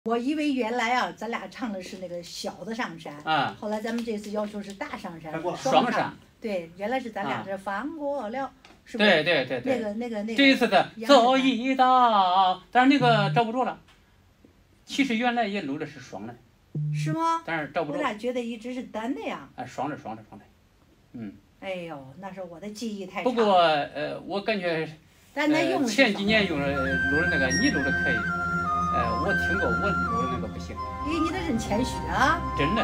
我以为原来啊，咱俩唱的是那个小的上山，后来咱们这次要求是大上山，双山。对，原来是咱俩这放过了，是不是？对对对对。那个。这一次的走一道，但是那个找不着了。其实原来也录的是双的。是吗？但是找不着。我咋觉得一直是单的呀？双的。哎呦，那是我的记忆太差。不过我感觉，前几年用的录的那个你录的可以，我听过我录的那个不行。咦，你这真谦虚啊！真的，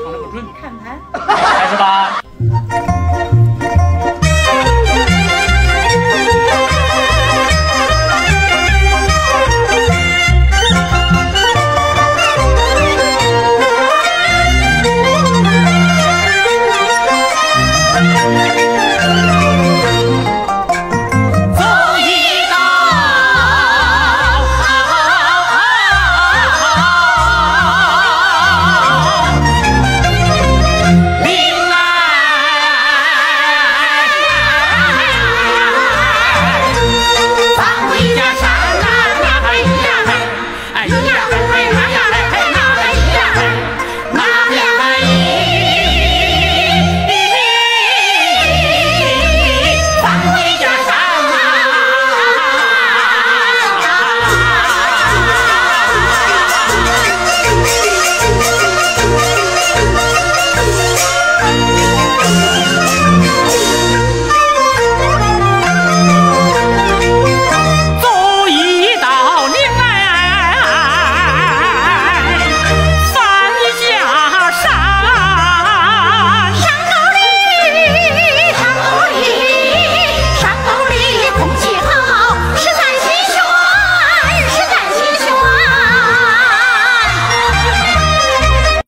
唱的不准。看看，开始吧。